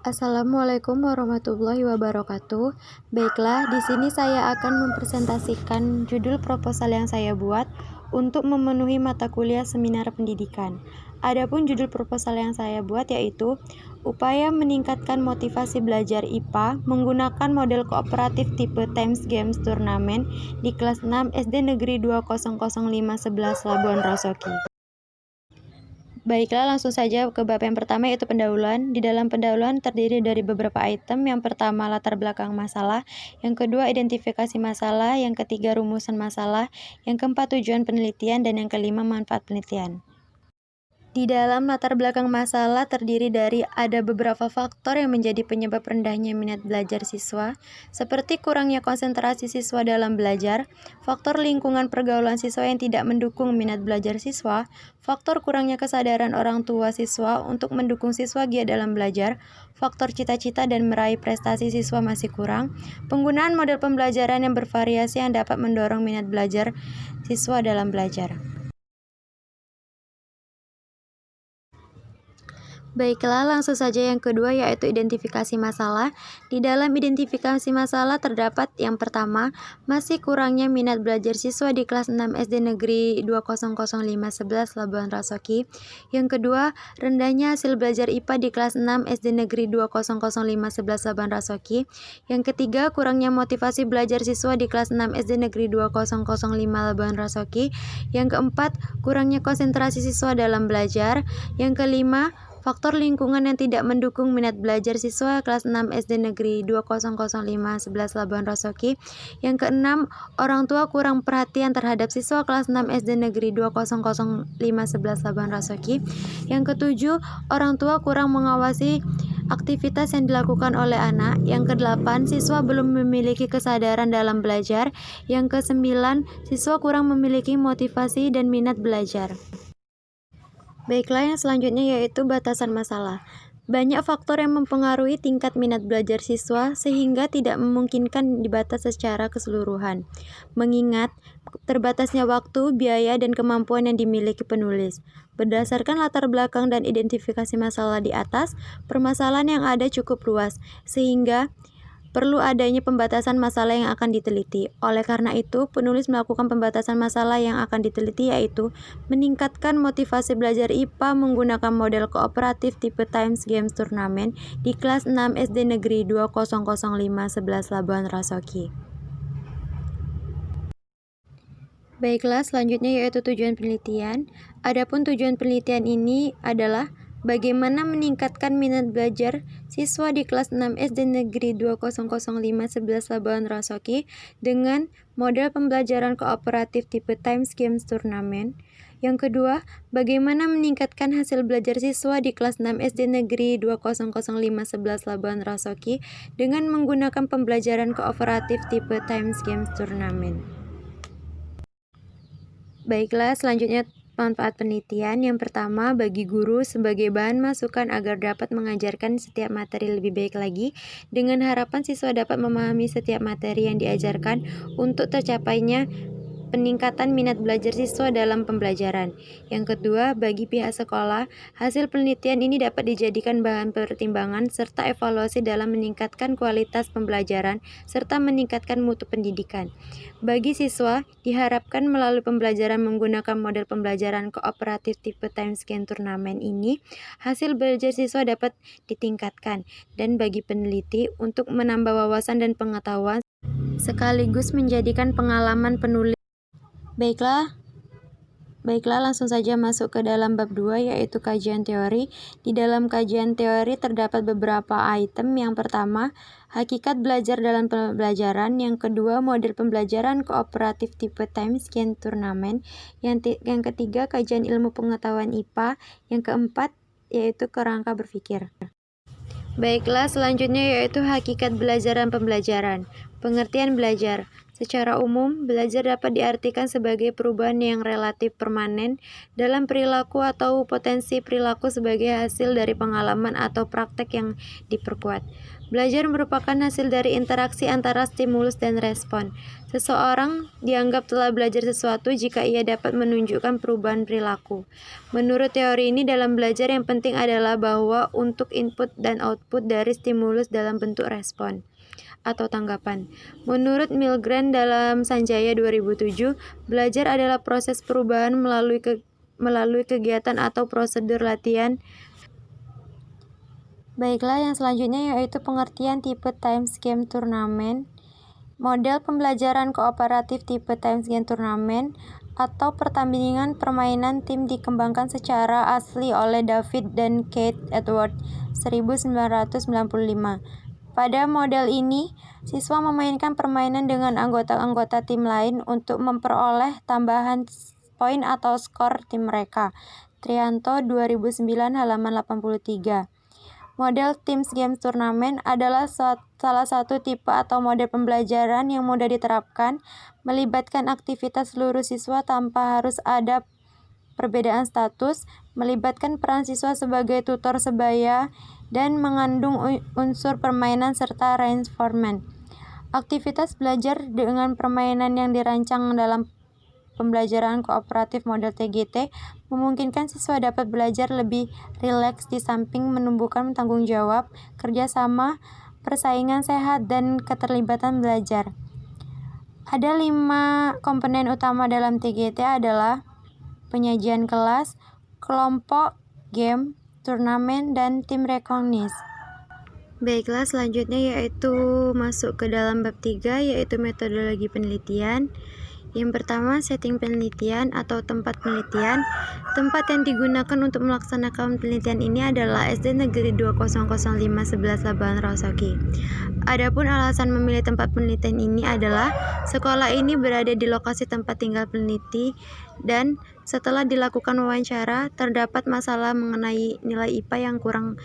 Assalamualaikum warahmatullahi wabarakatuh. Baiklah, di sini saya akan mempresentasikan judul proposal yang saya buat untuk memenuhi mata kuliah seminar pendidikan. Adapun judul proposal yang saya buat yaitu upaya meningkatkan motivasi belajar IPA menggunakan model kooperatif tipe Times Games Turnamen di kelas 6 SD Negeri 200511 Labuan Rosoki. Baiklah, langsung saja ke bab yang pertama yaitu pendahuluan. Di dalam pendahuluan terdiri dari beberapa item. Yang pertama, latar belakang masalah. Yang kedua, identifikasi masalah. Yang ketiga, rumusan masalah. Yang keempat, tujuan penelitian. Dan yang kelima, manfaat penelitian. Di dalam latar belakang masalah terdiri dari ada beberapa faktor yang menjadi penyebab rendahnya minat belajar siswa, seperti kurangnya konsentrasi siswa dalam belajar, faktor lingkungan pergaulan siswa yang tidak mendukung minat belajar siswa, faktor kurangnya kesadaran orang tua siswa untuk mendukung siswa giat dalam belajar, faktor cita-cita dan meraih prestasi siswa masih kurang, penggunaan model pembelajaran yang bervariasi yang dapat mendorong minat belajar siswa dalam belajar. Baiklah, langsung saja yang kedua yaitu identifikasi masalah. Di dalam identifikasi masalah terdapat yang pertama, masih kurangnya minat belajar siswa di kelas 6 SD Negeri 200511 Labuan Rosoki. Yang kedua, rendahnya hasil belajar IPA di kelas 6 SD Negeri 200511 Labuan Rosoki. Yang ketiga, kurangnya motivasi belajar siswa di kelas 6 SD Negeri 2005 Labuan Rosoki. Yang keempat, kurangnya konsentrasi siswa dalam belajar. Yang kelima, faktor lingkungan yang tidak mendukung minat belajar siswa kelas 6 SD Negeri 200511 Labuan Rosoki. Yang keenam, orang tua kurang perhatian terhadap siswa kelas 6 SD Negeri 200511 Labuan Rosoki. Yang ketujuh, orang tua kurang mengawasi aktivitas yang dilakukan oleh anak. Yang kedelapan, siswa belum memiliki kesadaran dalam belajar. Yang kesembilan, siswa kurang memiliki motivasi dan minat belajar. Baiklah, yang selanjutnya yaitu batasan masalah. Banyak faktor yang mempengaruhi tingkat minat belajar siswa sehingga tidak memungkinkan dibatas secara keseluruhan. Mengingat terbatasnya waktu, biaya, dan kemampuan yang dimiliki penulis. Berdasarkan latar belakang dan identifikasi masalah di atas, permasalahan yang ada cukup luas, sehingga perlu adanya pembatasan masalah yang akan diteliti. Oleh karena itu, penulis melakukan pembatasan masalah yang akan diteliti yaitu meningkatkan motivasi belajar IPA menggunakan model kooperatif tipe Times Games Turnamen di kelas 6 SD Negeri 200511 Labuan Rosoki. Baiklah, selanjutnya yaitu tujuan penelitian. Adapun tujuan penelitian ini adalah bagaimana meningkatkan minat belajar siswa di kelas 6 SD Negeri 200511 Labuan Rosoki dengan model pembelajaran kooperatif tipe Times Games Turnamen. Yang kedua, bagaimana meningkatkan hasil belajar siswa di kelas 6 SD Negeri 200511 Labuan Rosoki dengan menggunakan pembelajaran kooperatif tipe Times Games Turnamen. Baiklah, selanjutnya manfaat penelitian. Yang pertama, bagi guru sebagai bahan masukan agar dapat mengajarkan setiap materi lebih baik lagi, dengan harapan siswa dapat memahami setiap materi yang diajarkan untuk tercapainya peningkatan minat belajar siswa dalam pembelajaran. Yang kedua, bagi pihak sekolah, hasil penelitian ini dapat dijadikan bahan pertimbangan serta evaluasi dalam meningkatkan kualitas pembelajaran serta meningkatkan mutu pendidikan. Bagi siswa, diharapkan melalui pembelajaran menggunakan model pembelajaran kooperatif tipe Times Games Turnamen ini, hasil belajar siswa dapat ditingkatkan, dan bagi peneliti untuk menambah wawasan dan pengetahuan sekaligus menjadikan pengalaman penulis. Baiklah, langsung saja masuk ke dalam bab 2 yaitu kajian teori. Di dalam kajian teori terdapat beberapa item. Yang pertama, hakikat belajar dalam pembelajaran. Yang kedua, model pembelajaran kooperatif tipe Times Games Turnamen. Yang ketiga, kajian ilmu pengetahuan IPA. Yang keempat, yaitu kerangka berpikir. Baiklah, selanjutnya yaitu hakikat belajar dan pembelajaran. Pengertian belajar. Secara umum, belajar dapat diartikan sebagai perubahan yang relatif permanen dalam perilaku atau potensi perilaku sebagai hasil dari pengalaman atau praktek yang diperkuat. Belajar merupakan hasil dari interaksi antara stimulus dan respon. Seseorang dianggap telah belajar sesuatu jika ia dapat menunjukkan perubahan perilaku. Menurut teori ini, dalam belajar yang penting adalah bahwa untuk input dan output dari stimulus dalam bentuk respon atau tanggapan. Menurut Milgram dalam Sanjaya 2007, belajar adalah proses perubahan melalui kegiatan atau prosedur latihan. Baiklah, yang selanjutnya yaitu pengertian tipe Times Game Turnamen. Model pembelajaran kooperatif tipe Times Game Turnamen atau pertandingan permainan tim dikembangkan secara asli oleh David dan Keith Edwards 1995. Pada model ini, siswa memainkan permainan dengan anggota-anggota tim lain untuk memperoleh tambahan poin atau skor tim mereka. Trianto 2009 halaman 83. Model Teams Games Turnamen adalah salah satu tipe atau model pembelajaran yang mudah diterapkan, melibatkan aktivitas seluruh siswa tanpa harus ada perbedaan status, melibatkan peran siswa sebagai tutor sebaya, dan mengandung unsur permainan serta reinforcement. Aktivitas belajar dengan permainan yang dirancang dalam pembelajaran kooperatif model TGT memungkinkan siswa dapat belajar lebih rileks di samping menumbuhkan tanggung jawab, kerjasama, persaingan sehat, dan keterlibatan belajar. Ada 5 komponen utama dalam TGT adalah penyajian kelas, kelompok, game, turnamen, dan tim rekognis. Baiklah, selanjutnya yaitu masuk ke dalam bab 3, yaitu metodologi penelitian. Yang pertama, setting penelitian atau tempat penelitian. Tempat yang digunakan untuk melaksanakan penelitian ini adalah SD Negeri 2005 11 Labuan Rosoki. Adapun alasan memilih tempat penelitian ini adalah sekolah ini berada di lokasi tempat tinggal peneliti dan setelah dilakukan wawancara, terdapat masalah mengenai nilai IPA yang kurang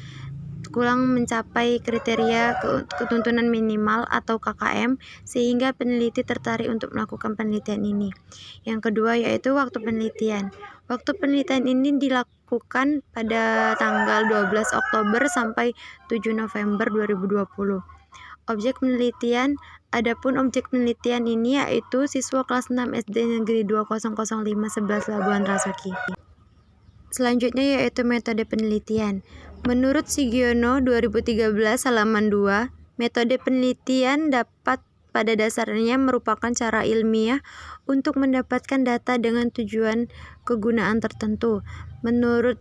mencapai kriteria ketuntunan minimal atau KKM, sehingga peneliti tertarik untuk melakukan penelitian ini. Yang kedua yaitu waktu penelitian. Waktu penelitian ini dilakukan pada tanggal 12 Oktober sampai 7 November 2020. Objek penelitian. Adapun objek penelitian ini yaitu siswa kelas 6 SD Negeri 2005 11 Labuan Rosoki. Selanjutnya yaitu metode penelitian. Menurut Sugiono 2013 halaman 2, metode penelitian dapat pada dasarnya merupakan cara ilmiah untuk mendapatkan data dengan tujuan kegunaan tertentu. Menurut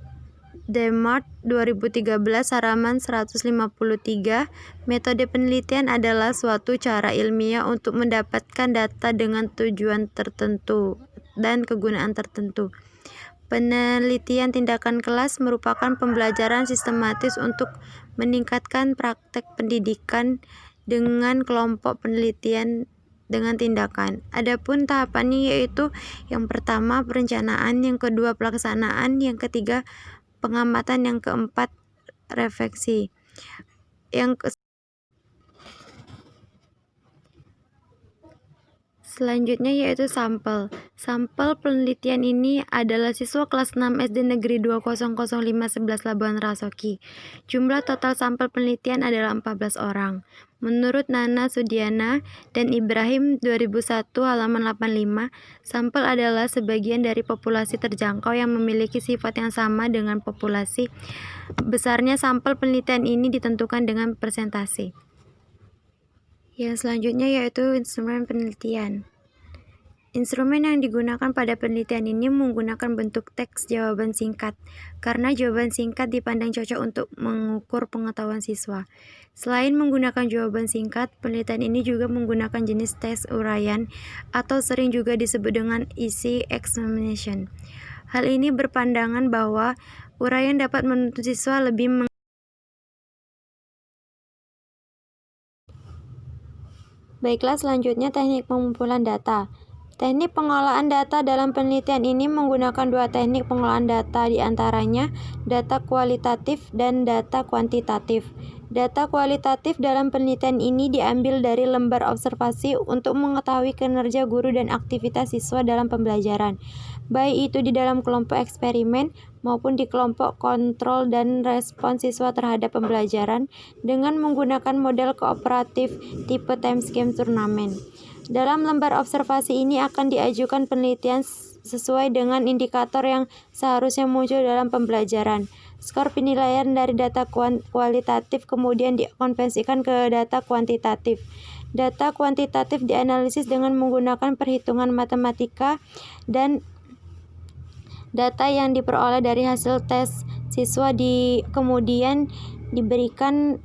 Demart 2013 halaman 153, metode penelitian adalah suatu cara ilmiah untuk mendapatkan data dengan tujuan tertentu dan kegunaan tertentu. Penelitian tindakan kelas merupakan pembelajaran sistematis untuk meningkatkan praktek pendidikan dengan kelompok penelitian dengan tindakan. Adapun tahapannya yaitu yang pertama perencanaan, yang kedua pelaksanaan, yang ketiga pengamatan, yang keempat refleksi. Selanjutnya yaitu sampel. Sampel penelitian ini adalah siswa kelas 6 SD Negeri 2005 11 Labuan Rosoki. Jumlah total sampel penelitian adalah 14 orang. Menurut Nana Sudiana dan Ibrahim 2001 halaman 85, sampel adalah sebagian dari populasi terjangkau yang memiliki sifat yang sama dengan populasi. Besarnya sampel penelitian ini ditentukan dengan persentase. Yang selanjutnya yaitu instrumen penelitian. Instrumen yang digunakan pada penelitian ini menggunakan bentuk teks jawaban singkat, karena jawaban singkat dipandang cocok untuk mengukur pengetahuan siswa. Selain menggunakan jawaban singkat, penelitian ini juga menggunakan jenis tes uraian atau sering juga disebut dengan easy examination. Hal ini berpandangan bahwa uraian dapat menuntut siswa lebih Baiklah, selanjutnya teknik pengumpulan data. Teknik pengolahan data dalam penelitian ini menggunakan 2 teknik pengolahan data, diantaranya data kualitatif dan data kuantitatif. Data kualitatif dalam penelitian ini diambil dari lembar observasi untuk mengetahui kinerja guru dan aktivitas siswa dalam pembelajaran, baik itu di dalam kelompok eksperimen maupun di kelompok kontrol dan respon siswa terhadap pembelajaran dengan menggunakan model kooperatif tipe time scheme turnamen. Dalam lembar observasi ini akan diajukan penelitian sesuai dengan indikator yang seharusnya muncul dalam pembelajaran. Skor penilaian dari data kualitatif kemudian dikonversikan ke data kuantitatif. Data kuantitatif dianalisis dengan menggunakan perhitungan matematika dan data yang diperoleh dari hasil tes siswa kemudian diberikan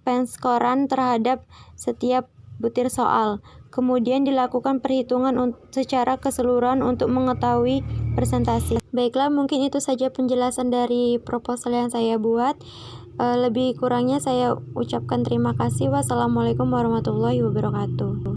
penskoran terhadap setiap butir soal. Kemudian dilakukan perhitungan secara keseluruhan untuk mengetahui presentasi. Baiklah, mungkin itu saja penjelasan dari proposal yang saya buat. Lebih kurangnya saya ucapkan terima kasih. Wassalamualaikum warahmatullahi wabarakatuh.